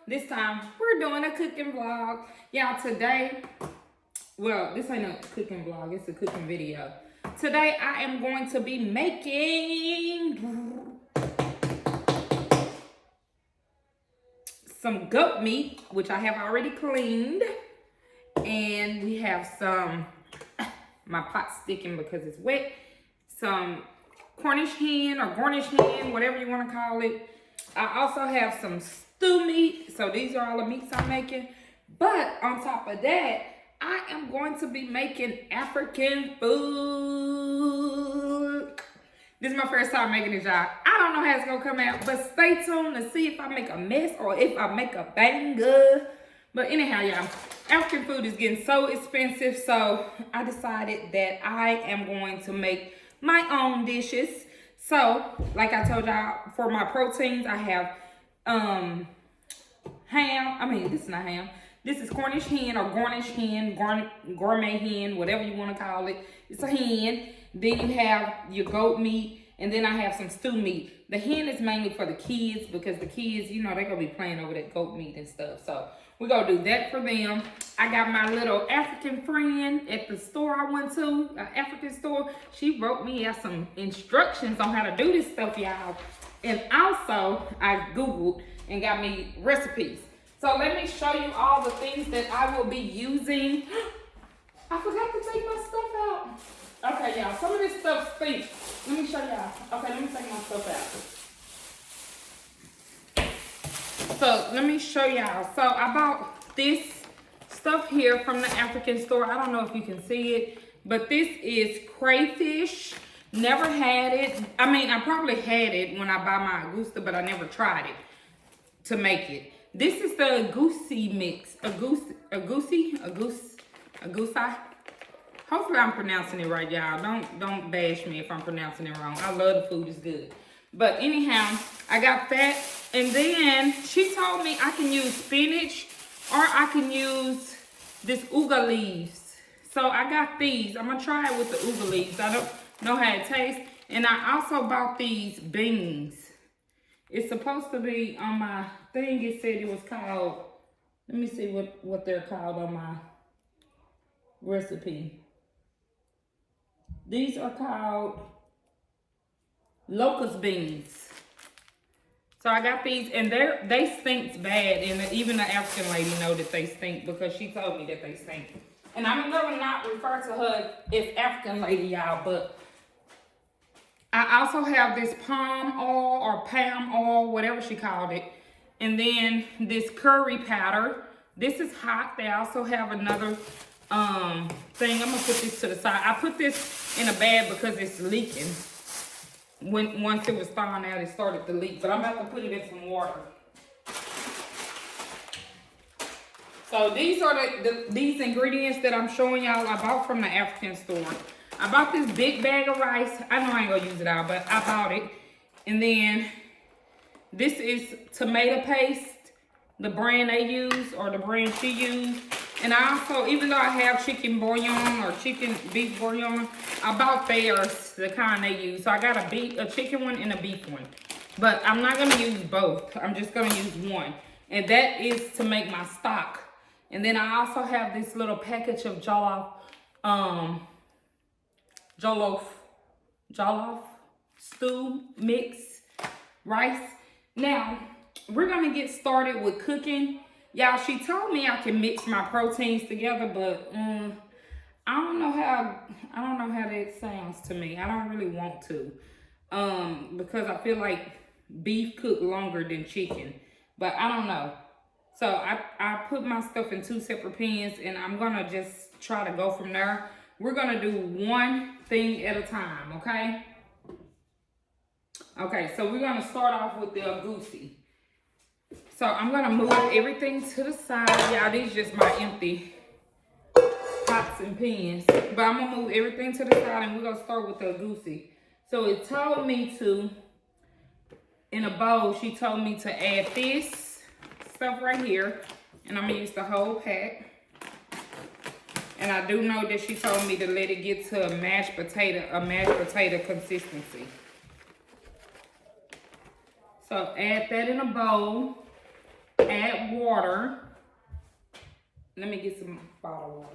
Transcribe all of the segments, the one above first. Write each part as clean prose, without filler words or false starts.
This time we're doing a cooking vlog. Y'all, today, well, this ain't a cooking vlog, it's a cooking video. Today I am going to be making some goat meat, which I have already cleaned. And we have some, my pot's sticking because it's wet, some Cornish hen or Cornish hen, whatever you want to call it. I also have some stew meat. So these are all the meats I'm making. But on top of that, I am going to be making African food. This is my first time making this, y'all. I don't know how it's going to come out, but stay tuned to see if I make a mess or if I make a banger. But anyhow, y'all, African food is getting so expensive, so I decided that I am going to make my own dishes. So, like I told y'all, for my proteins, I have ham. I mean, this is not ham. This is Cornish hen or Cornish hen, gourmet hen, whatever you want to call it. It's a hen. Then you have your goat meat, and then I have some stew meat. The hen is mainly for the kids because the kids, you know, they're going to be playing over that goat meat and stuff. So, we're going to do that for them. I got my little African friend at the store I went to, an African store. She wrote me out some instructions on how to do this stuff, y'all. And also, I Googled and got me recipes. So let me show you all the things that I will be using. I forgot to take my stuff out. Okay, y'all, some of this stuff stinks. Let me show y'all. Okay, let me take my stuff out. So let me show y'all. So I bought this stuff here from the African store. I don't know if you can see it, but this is crayfish. Never had it. I mean, I probably had it when I buy my Egusi, but I never tried it to make it. This is the Egusi mix. Egusi. Hopefully I'm pronouncing it right, y'all. Don't bash me if I'm pronouncing it wrong. I love the food, it's good. But anyhow, I got that. And then she told me I can use spinach or I can use this uga leaves. So I got these. I'm going to try it with the uga leaves. I don't know how it tastes. And I also bought these beans. It's supposed to be on my thing. It said it was called, let me see what they're called on my recipe. These are called locust beans. So I got these, and they stink bad, and even the African lady know that they stink because she told me that they stink. And I'm gonna not refer to her as African lady, y'all, but I also have this palm oil or palm oil, whatever she called it, and then this curry powder. This is hot. They also have another thing. I'm gonna put this to the side. I put this in a bag because it's leaking. Once it was thawing out, it started to leak. But I'm about to put it in some water. So these are these ingredients that I'm showing y'all I bought from the African store. I bought this big bag of rice. I know I ain't gonna use it all, but I bought it. And then this is tomato paste, the brand they use or the brand she used. And I also, even though I have chicken bouillon or beef bouillon, I bought theirs, the kind they use. So I got a chicken one and a beef one. But I'm not going to use both. I'm just going to use one. And that is to make my stock. And then I also have this little package of jollof stew mix rice. Now, we're going to get started with cooking. Y'all, she told me I can mix my proteins together, but I don't know how that sounds to me. I don't really want to. Because I feel like beef cooked longer than chicken. But I don't know. So I put my stuff in 2 separate pans, and I'm gonna just try to go from there. We're gonna do one thing at a time, okay? Okay, so we're gonna start off with the Egusi. So I'm gonna move everything to the side. Y'all, these just my empty pots and pans. But I'm gonna move everything to the side, and we're gonna start with the Egusi. So it told me to, in a bowl, she told me to add this stuff right here. And I'm gonna use the whole pack. And I do know that she told me to let it get to a mashed potato consistency. So add that in a bowl. Add water. Let me get some bottled water.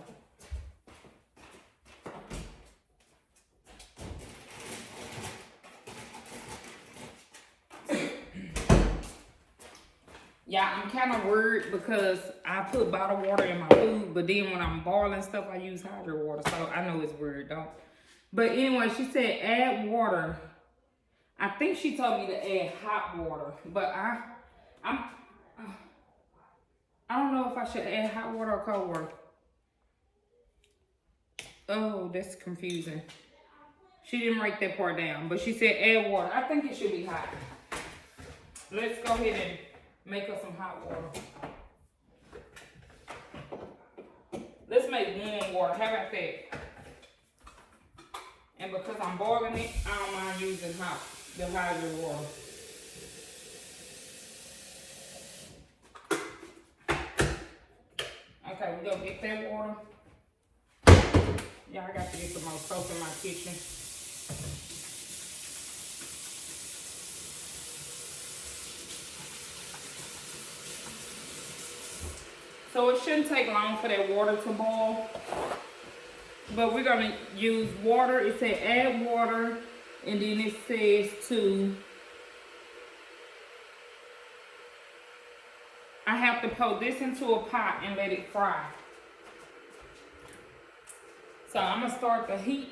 Yeah, I'm kind of worried because I put bottled water in my food, but then when I'm boiling stuff, I use hydro water, so I know it's weird, though. But anyway, she said add water. I think she told me to add hot water, but I don't know if I should add hot water or cold water. Oh, that's confusing. She didn't write that part down, but she said add water. I think it should be hot. Let's go ahead and make us some hot water. Let's make warm water. How about that? And because I'm boiling it, I don't mind using the hydro water. Okay, we're gonna get that water. Yeah, I got to get some more soap in my kitchen. So it shouldn't take long for that water to boil. But we're gonna use water. It said add water, and then it says I have to pour this into a pot and let it fry. So I'm gonna start the heat.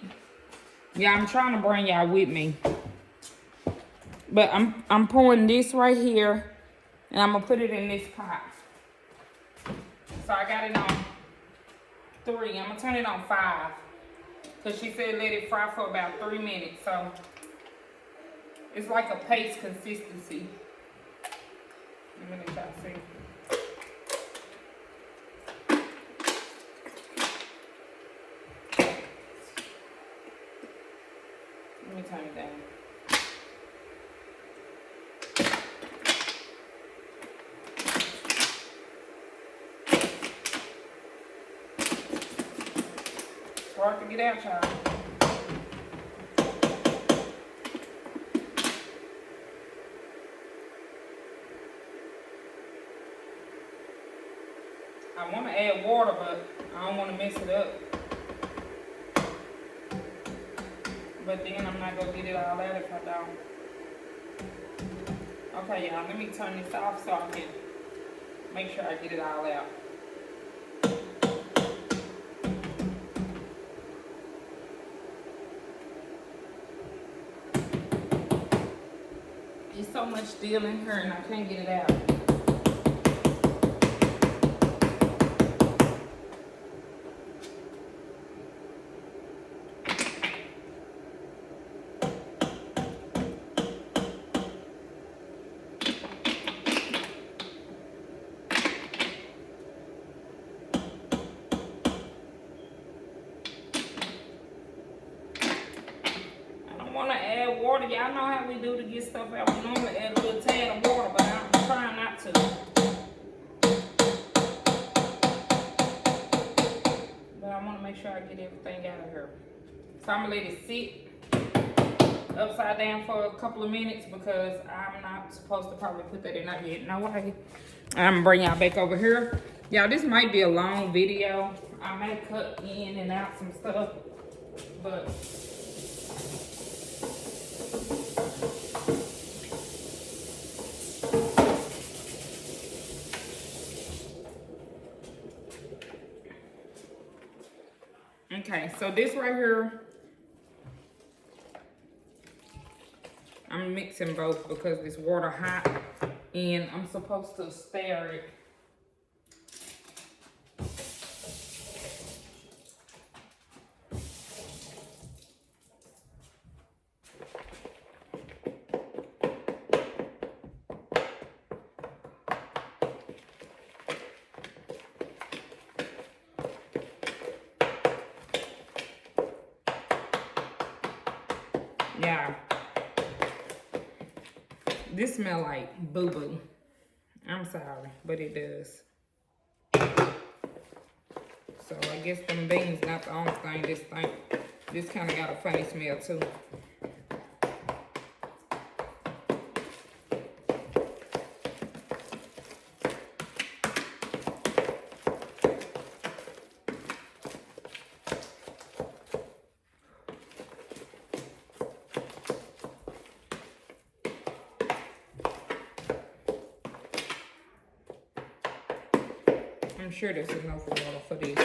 Yeah, I'm trying to bring y'all with me. But I'm pouring this right here, and I'm gonna put it in this pot. So I got it on 3. I'm gonna turn it on 5. Cause she said let it fry for about 3 minutes. So it's like a paste consistency. Let me try to see. Let me turn it down. Hard to get out, y'all. I want to add water, but I don't want to mess it up. But then I'm not going to get it all out if I don't. Okay, y'all, let me turn this off so I can make sure I get it all out. There's so much still in her and I can't get it out. Water, y'all know how we do to get stuff out. We normally add a little tad of water, but I'm trying not to. But I want to make sure I get everything out of here. So I'm going to let it sit upside down for a couple of minutes because I'm not supposed to probably put that in there yet. No way. I'm going to bring y'all back over here. Y'all, this might be a long video. I may cut in and out some stuff, but okay, so this right here, I'm mixing both because this water hot and I'm supposed to stir it. Yeah, this smell like boo-boo. I'm sorry, but it does. So I guess them beans not the only thing. This kind of got a funny smell too. I'm sure there's enough water for this.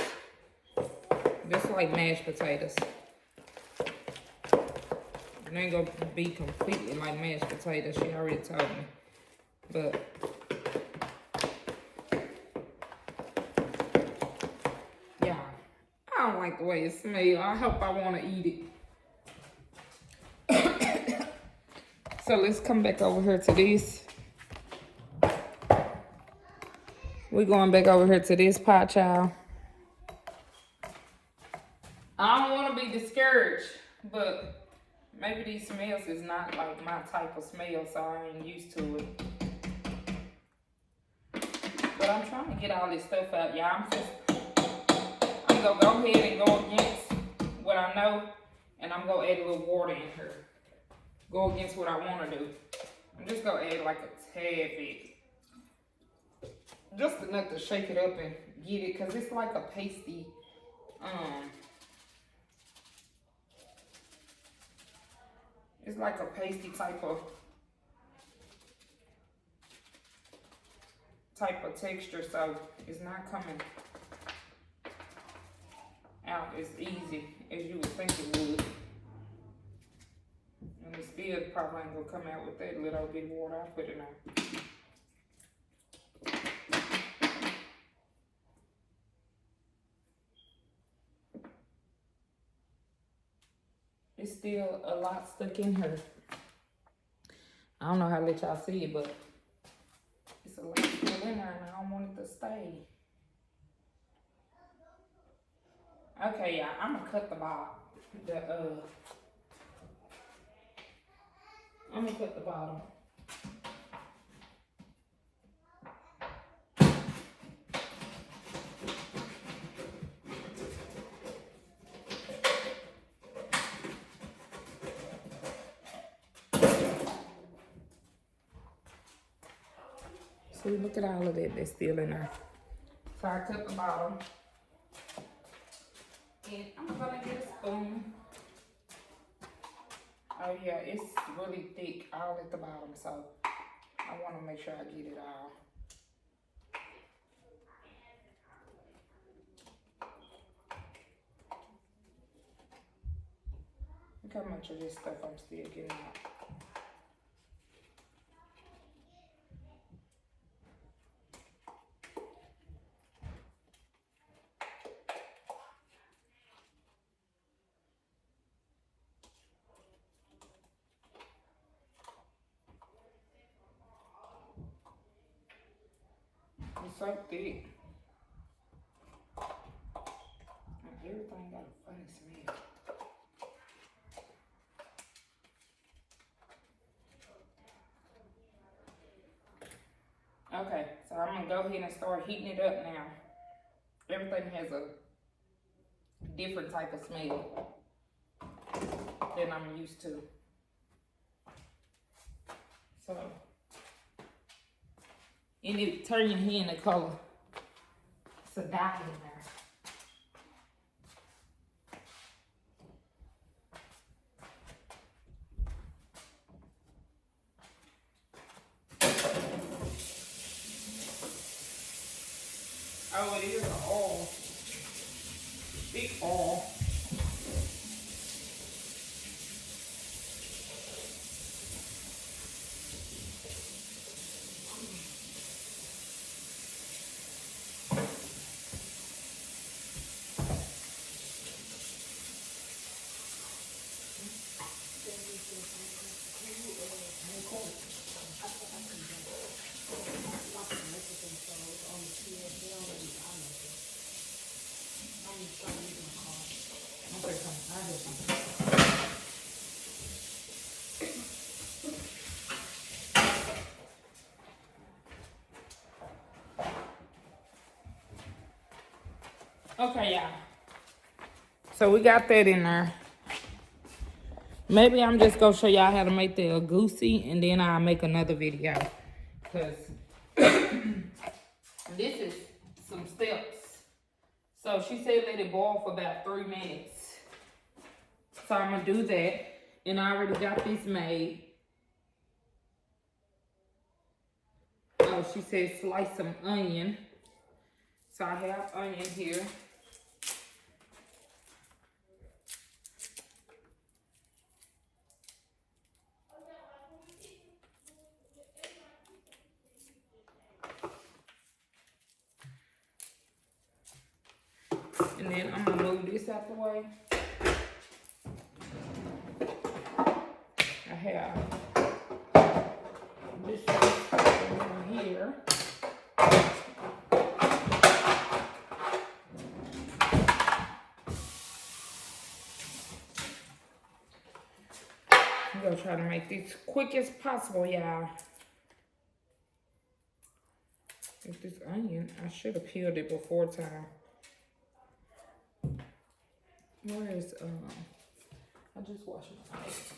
Just like mashed potatoes. It ain't gonna be completely like mashed potatoes. She already told me. But yeah, I don't like the way it smells. I hope I want to eat it. So let's come back over here to this. We're going back over here to this pot, child. I don't want to be discouraged, but maybe these smells is not like my type of smell, so I ain't used to it. But I'm trying to get all this stuff out, y'all. I'm gonna go ahead and go against what I know, and I'm gonna add a little water in here. Go against what I want to do. I'm just gonna add like a tad bit. Just enough to shake it up and get it, because it's like a pasty, it's like a pasty type of texture, so it's not coming out as easy as you would think it would. And it still probably ain't gonna come out with that little bit of water I put in there. It's still a lot stuck in her. I don't know how to let y'all see it, but it's a lot still in there and I don't want it to stay. Okay, y'all, I'm gonna cut the bottom. I'm gonna cut the bottom. See, look at all of that that's still in there. So I cut the bottom. And I'm gonna get a spoon. Oh yeah, it's really thick all at the bottom, so I wanna make sure I get it all. Look how much of this stuff I'm still getting out. It's so thick. And everything got a funny smell. Okay, so I'm gonna go ahead and start heating it up now. Everything has a different type of smell than I'm used to. So, and it turn your hand the color. It's a dye in there. Oh, it is an oil. Big oil. Okay, y'all. So we got that in there. Maybe I'm just gonna show y'all how to make the egusi, and then I'll make another video. Because this is some steps. So she said let it boil for about 3 minutes. So I'm gonna do that. And I already got this made. Oh, she said slice some onion. So I have onion here. And then I'm gonna move this out the way. I have this one here. I'm gonna try to make this quick as possible, y'all. With this onion, I should have peeled it before time. Where is, I just washed my eyes.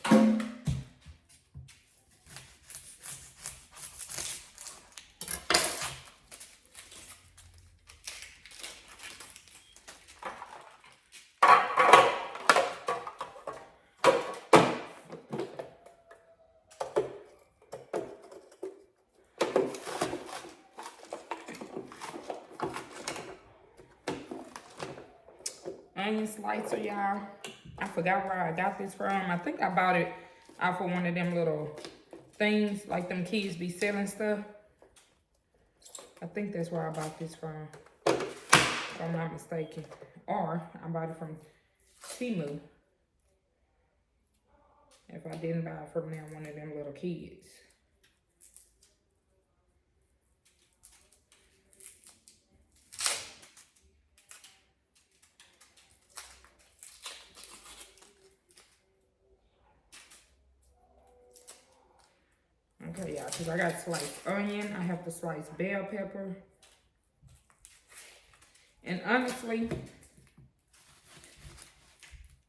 Onion slicer, y'all. I forgot where I got this from. I think I bought it out for one of them little things like them kids be selling stuff. I think that's where I bought this from, if I'm not mistaken. Or I bought it from Temu. If I didn't buy it from them, one of them little kids. Okay, y'all, because I got sliced onion. I have to slice bell pepper. And honestly,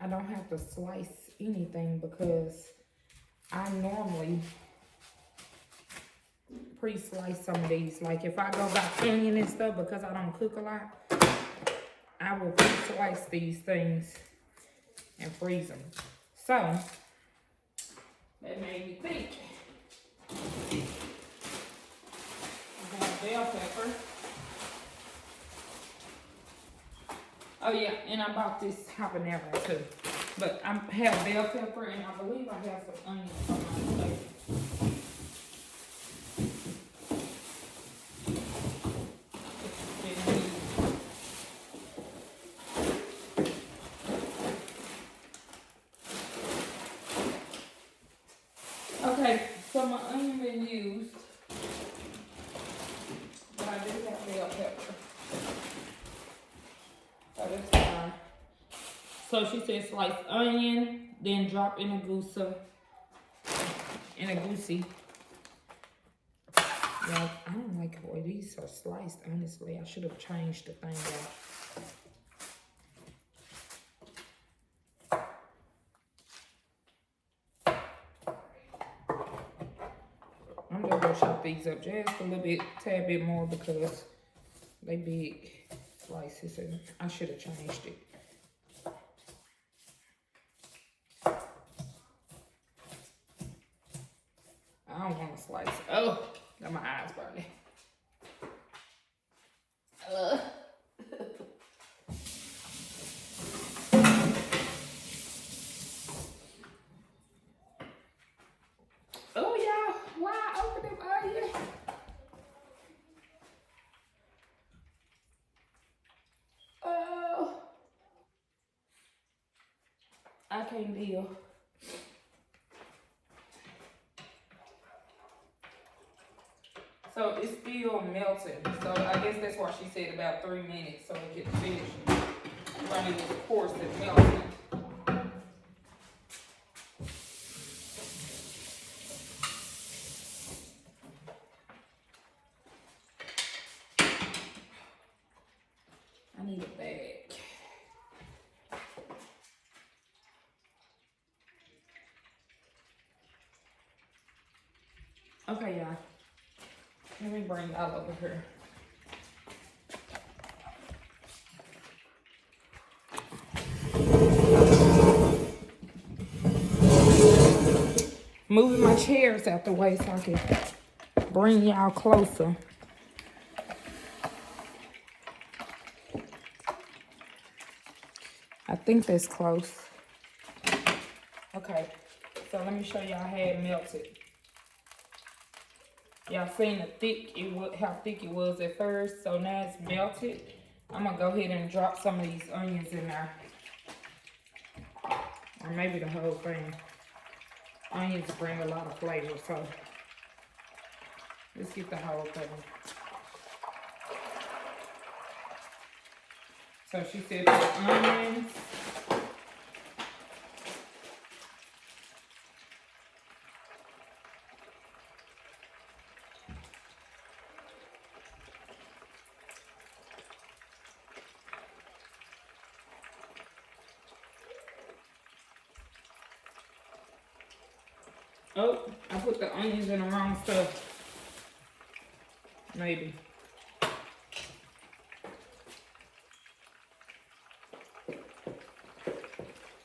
I don't have to slice anything because I normally pre-slice some of these. Like if I go buy onion and stuff, because I don't cook a lot, I will pre-slice these things and freeze them. So, that made me think. I got bell pepper. Oh yeah, and I bought this habanero too. But I have bell pepper and I believe I have some onions on my plate. Okay, so my onion been used, but I do have bell pepper. So that's fine. So she said slice onion, then drop in Egusi. Yeah, I don't like the way these are sliced, honestly. I should have changed the thing out. I'm just gonna chop these up just a little bit, tad bit more because they big slices and I should have changed it. I don't want to slice. Oh, got my eyes burning. Oh, y'all, why I opened them onions? Oh, I can't deal. So it's still melting. So I guess that's why she said about 3 minutes so it gets finished running its course and melting. I need a bag. Okay, y'all. Let me bring y'all over here. Moving my chairs out the way so I can bring y'all closer. think that's close. Okay, so let me show y'all how it melted. Y'all seen how thick it was at first, so now it's melted. I'm gonna go ahead and drop some of these onions in there. Or maybe the whole thing. Onions bring a lot of flavor, so let's get the whole thing. So she said put onions. Oh, I put the onions in the wrong stuff. Maybe.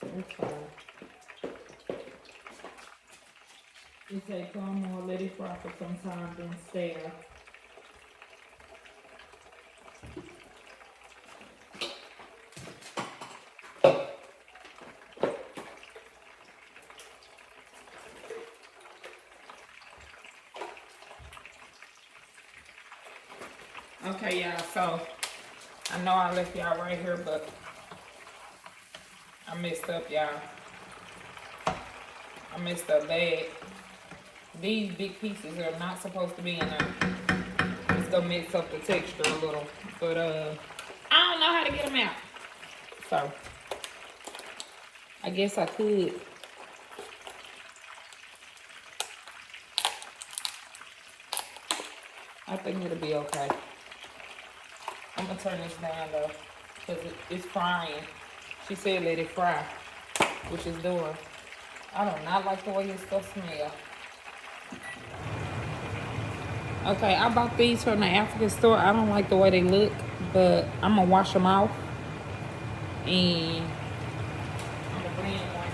That's fine. It say come on, let it fry for some time, then stir. Okay, y'all, so I know I left y'all right here, but I messed up, y'all. I messed up bad. These big pieces are not supposed to be in there. It's gonna mix up the texture a little. But I don't know how to get them out. So I guess I could. I think it'll be okay. I'm gonna turn this down though, because it's frying. She said let it fry, which is doing. I do not like the way this stuff smells. Okay, I bought these from the African store. I don't like the way they look, but I'm gonna wash them off. And I'm gonna blend one.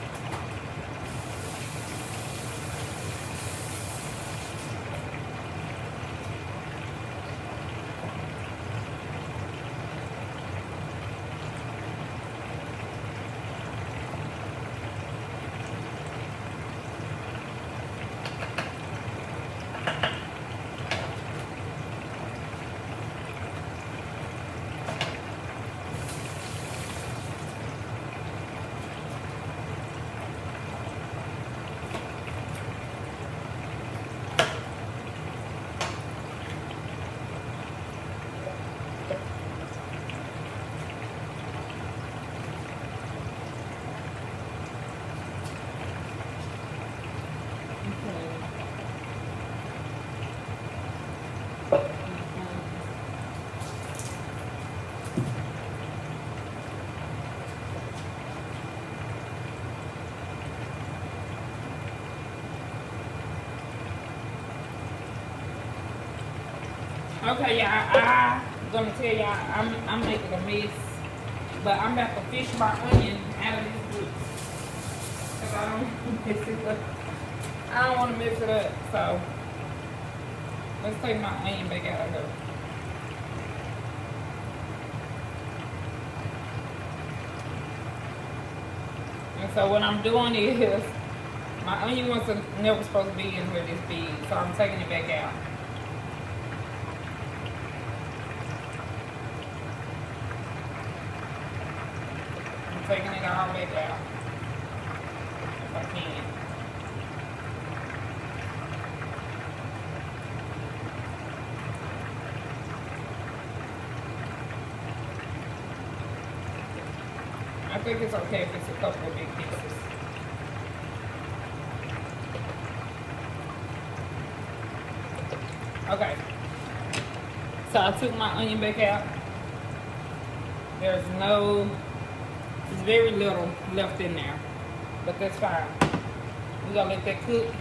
Okay, y'all, I'm gonna tell y'all, I'm making a mess, but I'm about to fish my onion out of this juice, because I don't mess it up. I don't want to mess it up, so let's take my onion back out of here. And so what I'm doing is, my onion was never supposed to be in here this big, so I'm taking it back out. Taking it all back out, if I can. I think it's okay if it's a couple of big pieces. Okay, so I took my onion back out. There's very little left in there, but that's fine. We're gonna let that cook.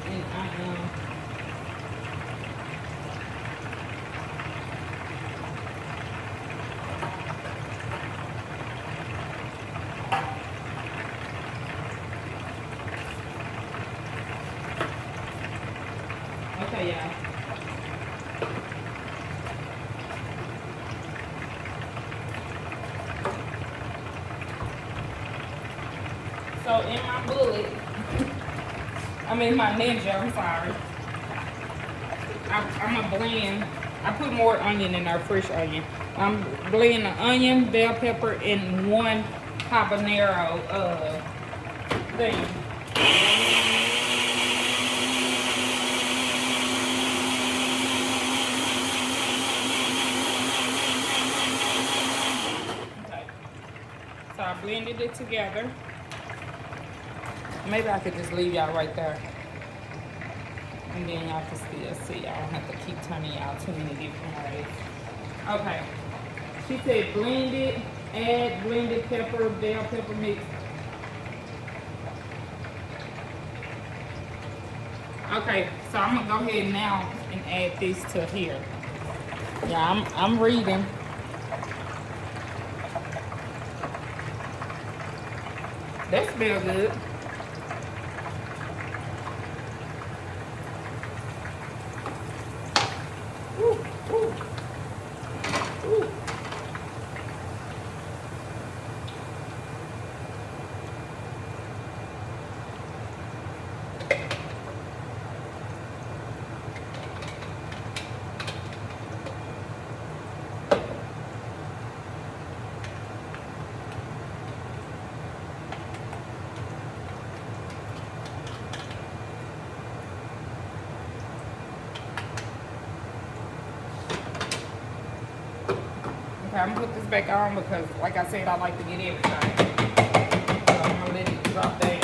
And okay, y'all. So in my bullet, my ninja, I'm sorry. I'm gonna blend. I put more onion in there, fresh onion. I'm blending the onion, bell pepper, and one habanero thing. Okay. So I blended it together. Maybe I could just leave y'all right there. And then y'all can still see. I don't have to keep turning y'all too many different ways. Okay. She said blend it, add blended pepper, bell pepper mix. Okay, so I'm gonna go ahead now and add this to here. Yeah, I'm reading. That smells good. Ooh, ooh, ooh. Okay, I'm gonna put this back on because, like I said, I like to get everything. So I'm gonna let it drop down.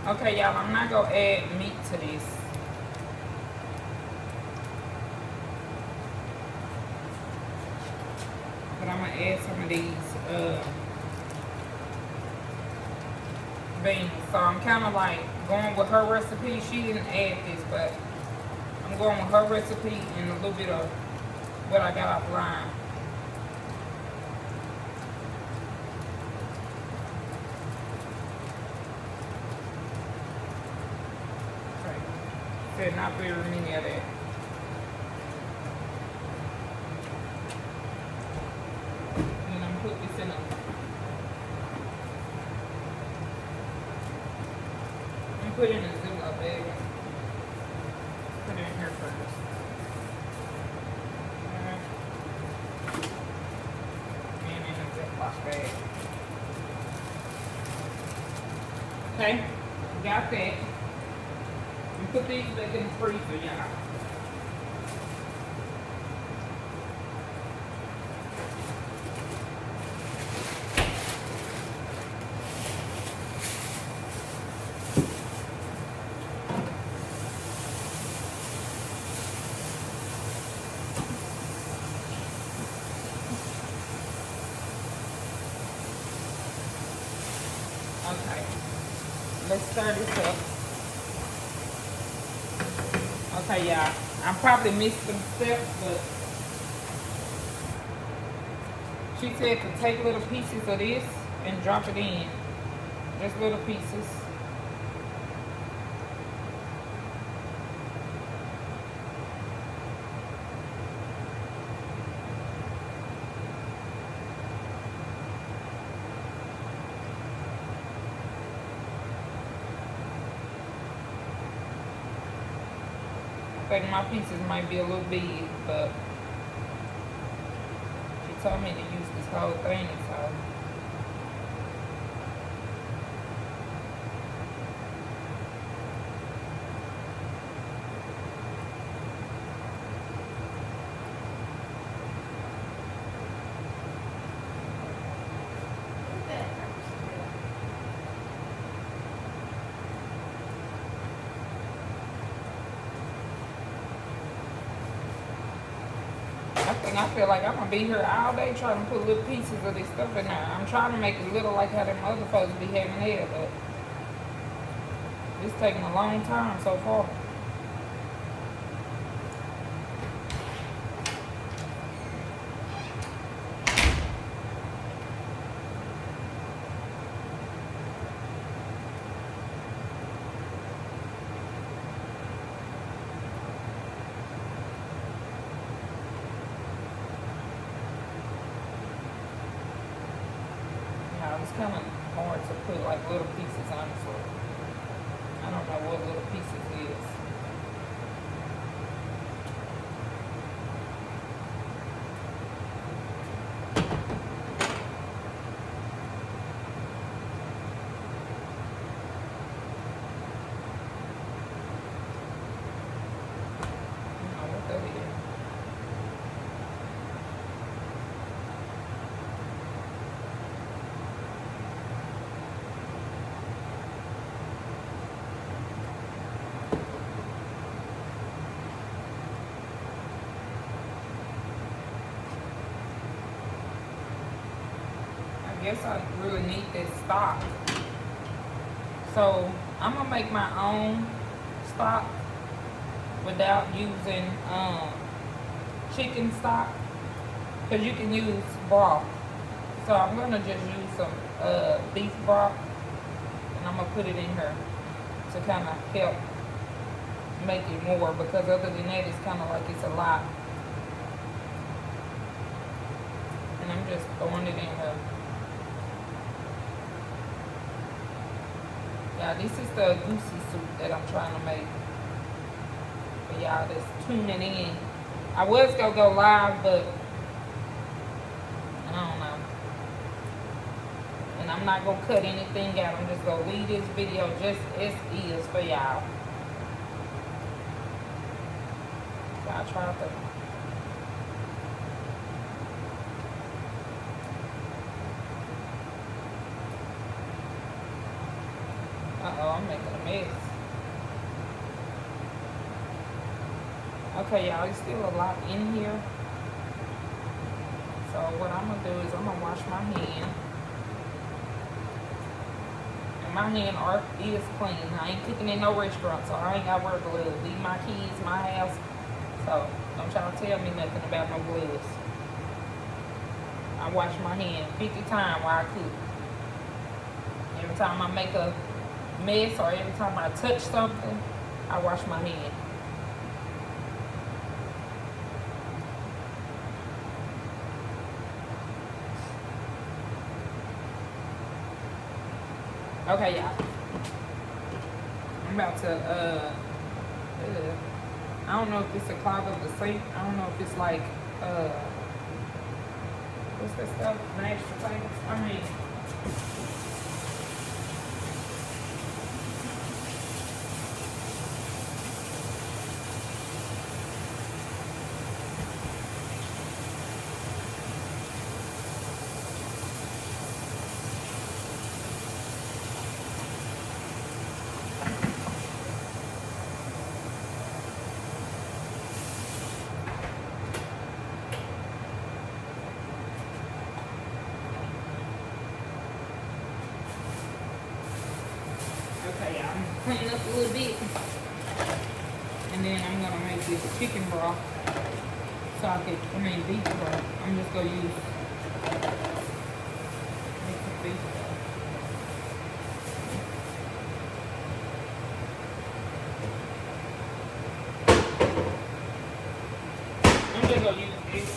Okay, y'all, I'm not gonna add meat to this. But I'm gonna add some of these beans. So I'm kind of like going with her recipe. She didn't add this, but I'm going with her recipe and a little bit of what I got offline. Said not very many of that. And I'm put this in a. I'm put it in a Ziploc bag. Put it in here first. And in a Ziploc bag. Okay, got that. Put these back in the freezer, y'all. Okay, let's stir this up. Okay, y'all, I probably missed some steps, but she said to take little pieces of this and drop it in. Just little pieces. I think my pieces might be a little big, but she told me to use this whole thing, so. I feel like I'm gonna be here all day trying to put little pieces of this stuff in there. I'm trying to make it little like how them other folks be having there, but It's taking a long time so far. It's kind of hard to put like little pieces on it, so I don't know what little pieces is. I don't know what that is. I guess I really need this stock. So I'm gonna make my own stock without using chicken stock, because you can use broth. So I'm gonna just use some beef broth, and I'm gonna put it in here to kind of help make it more, because other than that it's kind of like it's a lot. And I'm just throwing it in here. Yeah, this is the Egusi Soup that I'm trying to make for y'all that's tuning in. I was gonna go live, but I don't know. And I'm not gonna cut anything out. I'm just gonna leave this video just as is for y'all. So I tried to. Uh-oh, I'm making a mess. Okay, y'all, there's still a lot in here. So what I'm gonna do is I'm gonna wash my hand. And my hand is clean. I ain't cooking in no restaurant, so I ain't gotta wear gloves. Leave my kids, my house. So don't try to tell me nothing about no gloves. I wash my hand 50 times while I cook. Every time I make a mess or every time I touch something, I wash my hand. Okay, y'all. I'm about to I don't know if it's a clog of the sink. I don't know if it's like what's that stuff? Mashed potatoes? I mean, okay, y'all. I'm cleaning up a little bit. And then I'm gonna make this chicken broth. Beef broth. I'm just gonna use make some beef broth. I'm just gonna use this.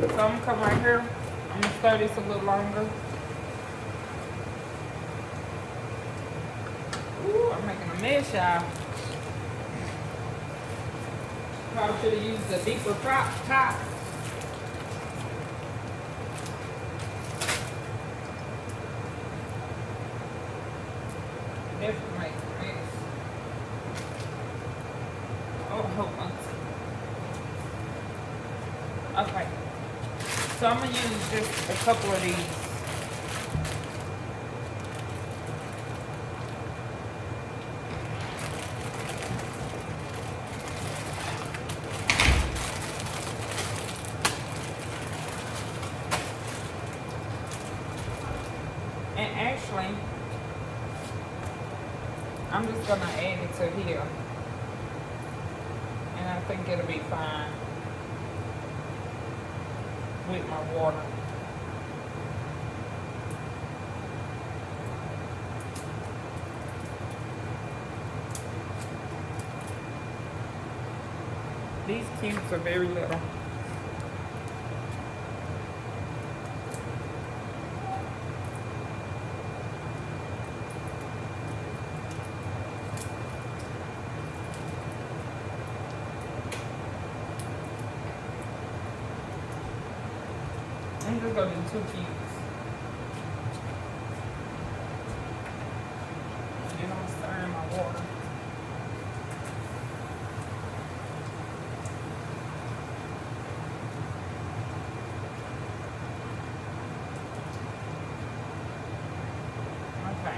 So I'm gonna come right here. I'm gonna stir this a little longer. Ooh, I'm making a mess, y'all. Probably should have used a deeper top. Definitely make a mess. Oh, hold on. Okay. So I'm gonna use just a couple of these. And actually, I'm just gonna add it to here. And I think it'll be fine with my water. These cubes are very little. I'm just gonna do 2 cubes. And I'm stirring my water. Okay.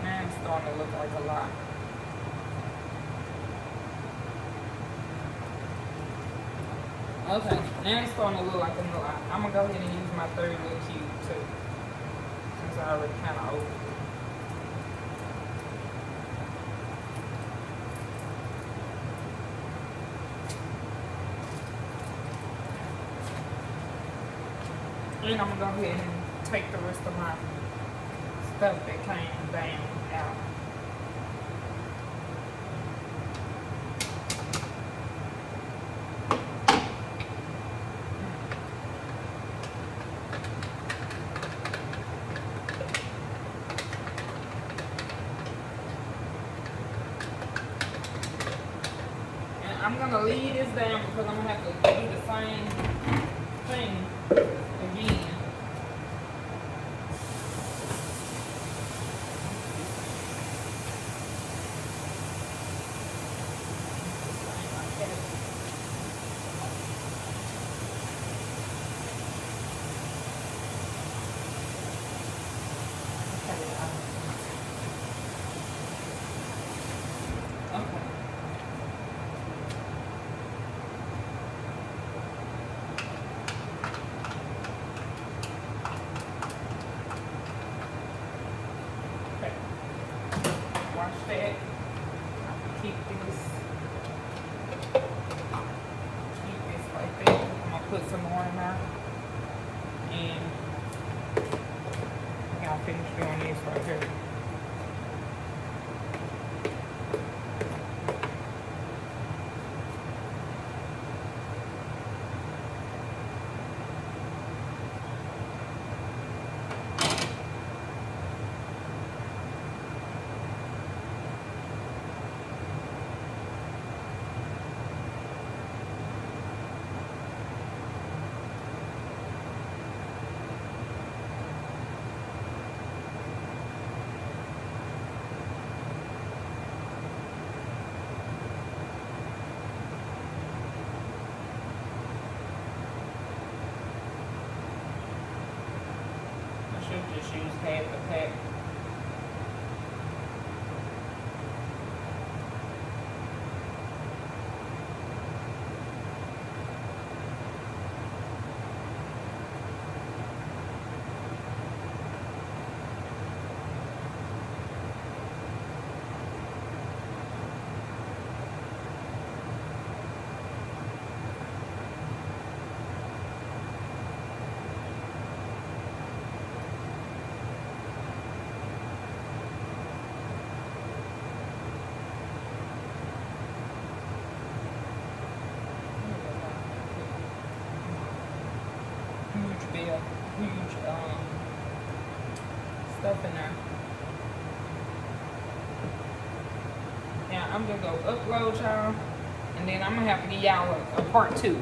Now it's starting to look like a lot. Okay, now it's starting to look like a lot. I'm gonna go ahead and use my 3rd little cube too, since I already kind of opened it. And I'm gonna go ahead and take the rest of my stuff that came down out. I'm gonna leave this down because I'm gonna have to do the same thing again. Okay. Wash that. Keep this like that. I'm gonna put some more in there. And I gotta finish doing this right here. Just use half the pack. Huge stuff in there. Now I'm gonna go upload y'all, and then I'm gonna have to give y'all a part 2.